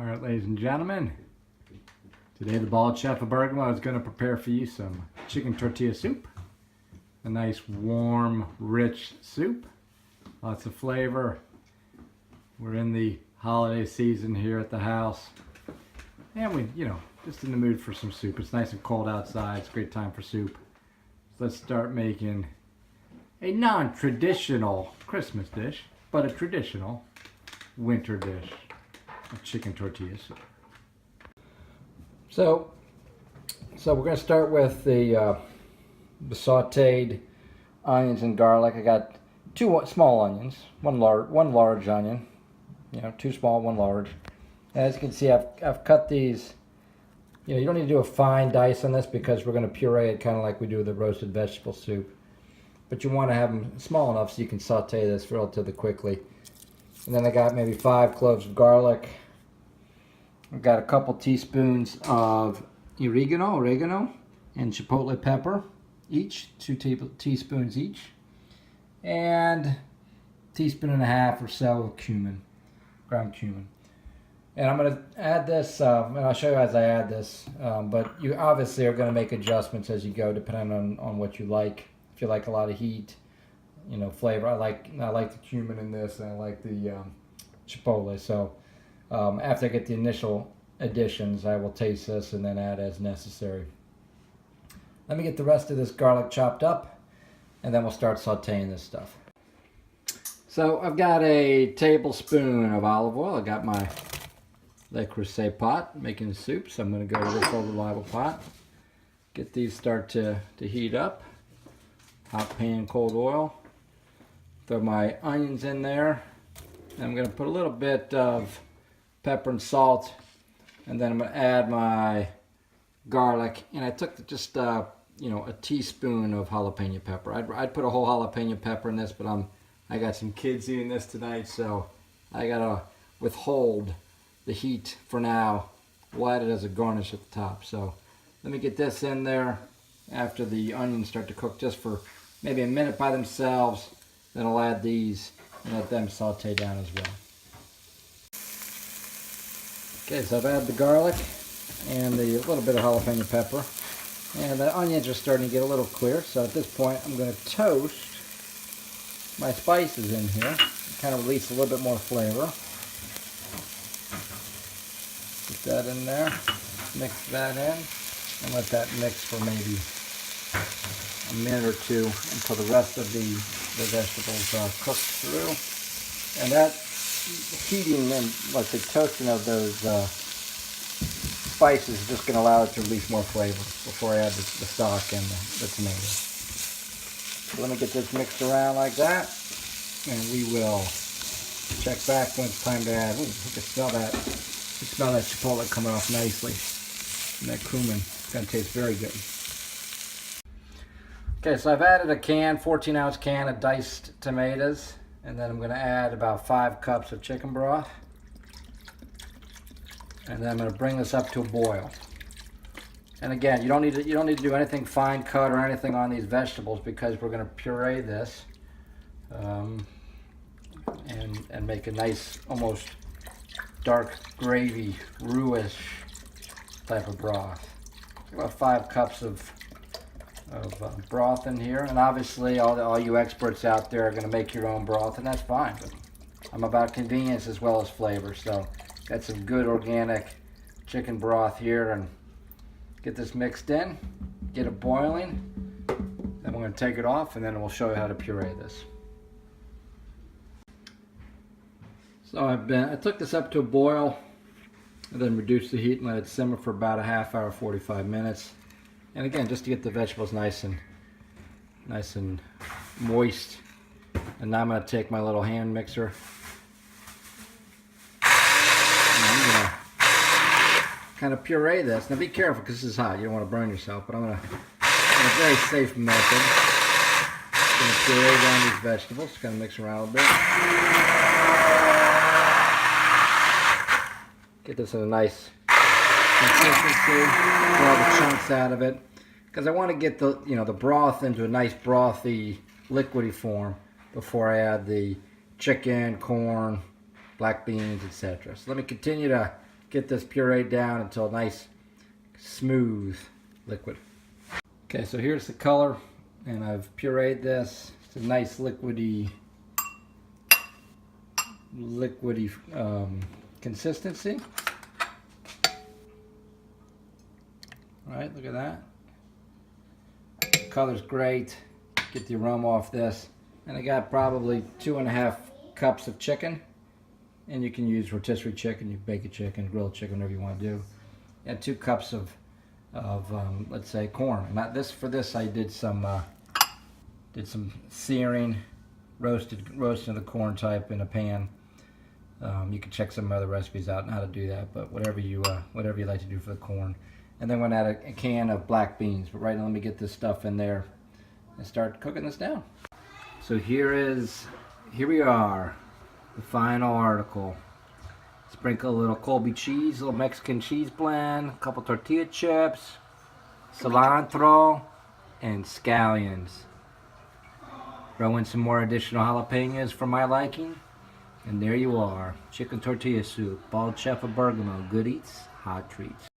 All right, ladies and gentlemen, today the bald Chef of Bergamo is going to prepare for you some chicken tortilla soup. A nice, warm, rich soup. Lots of flavor. We're in the holiday season here at the house. And we, just in the mood for some soup. It's nice and cold outside. It's a great time for soup. So let's start making a non-traditional Christmas dish, but a traditional winter dish. Chicken tortilla soup. So we're going to start with the sauteed onions and garlic. I got two small onions, one large onion, two small, one large. And as you can see, I've cut these. You don't need to do a fine dice on this because we're going to puree it kind of like we do with the roasted vegetable soup. But you want to have them small enough so you can saute this relatively quickly. And then I got maybe 5 cloves of garlic. I've got a couple teaspoons of oregano and chipotle pepper each, 2 teaspoons each. And a teaspoon and a half or so of cumin, ground cumin. And I'm going to add this, and I'll show you as I add this, but you obviously are going to make adjustments as you go depending on what you like. If you like a lot of heat, flavor. I like the cumin in this, and I like the chipotle. So after I get the initial additions, I will taste this and then add as necessary. Let me get the rest of this garlic chopped up, and then we'll start sauteing this stuff. So I've got a tablespoon of olive oil. I got my Le Creuset pot making soup, so I'm going to go to this old reliable pot. Get these start to heat up. Hot pan, cold oil. Throw my onions in there. And I'm going to put a little bit of pepper and salt, and then I'm going to add my garlic. And I took just a teaspoon of jalapeno pepper. I'd put a whole jalapeno pepper in this, but I got some kids eating this tonight, so I gotta withhold the heat for now. We'll add it as a garnish at the top. So let me get this in there after the onions start to cook just for maybe a minute by themselves. Then I'll add these and let them saute down as well. Okay, so I've added the garlic and the little bit of jalapeno pepper. And the onions are starting to get a little clear. So at this point, I'm going to toast my spices in here. Kind of release a little bit more flavor. Put that in there. Mix that in. And let that mix for maybe a minute or two until the rest of the vegetables are cooked through. And that heating and toasting of those spices is just going to allow it to release more flavor before I add the stock and the tomatoes. So let me get this mixed around like that, and we will check back when it's time to add. Ooh, you can smell that. You smell that chipotle coming off nicely, and that cumin. It's going to taste very good. Okay, so I've added a 14-ounce can of diced tomatoes, and then I'm going to add about 5 cups of chicken broth, and then I'm going to bring this up to a boil. And again, you don't need to do anything fine cut or anything on these vegetables because we're going to puree this and make a nice, almost dark gravy, roux-ish type of broth. About 5 cups of broth in here, and obviously all you experts out there are going to make your own broth, and that's fine. But I'm about convenience as well as flavor, so got some good organic chicken broth here, and get this mixed in, get it boiling. Then we're going to take it off, and then we'll show you how to puree this. So I took this up to a boil, and then reduced the heat and let it simmer for about a half hour, 45 minutes. And again, just to get the vegetables nice and moist. And now I'm going to take my little hand mixer. And I'm going to kind of puree this. Now be careful because this is hot. You don't want to burn yourself. But I'm going to, in a very safe method, I'm going to puree down these vegetables. Kind of mix around a little bit. Get this in a nice consistency, get all the chunks out of it, because I want to get the the broth into a nice brothy, liquidy form before I add the chicken, corn, black beans, etc. So let me continue to get this puree down until a nice smooth liquid. Okay, so here's the color, and I've pureed this. It's a nice liquidy consistency. All right, look at that. The color's great. Get the aroma off this. And I got probably 2.5 cups of chicken. And you can use rotisserie chicken, you bake a chicken, grilled chicken, whatever you want to do. And 2 cups of let's say corn. Not this. For this, I did some searing, roasting the corn type in a pan. You can check some other recipes out on how to do that, but whatever you like to do for the corn. And then we're gonna add a can of black beans. But right now, let me get this stuff in there and start cooking this down. So here we are, the final article. Sprinkle a little Colby cheese, a little Mexican cheese blend, a couple tortilla chips, cilantro, and scallions. Throw in some more additional jalapenos for my liking. And there you are, chicken tortilla soup, bald Chef of Bergamo, good eats, hot treats.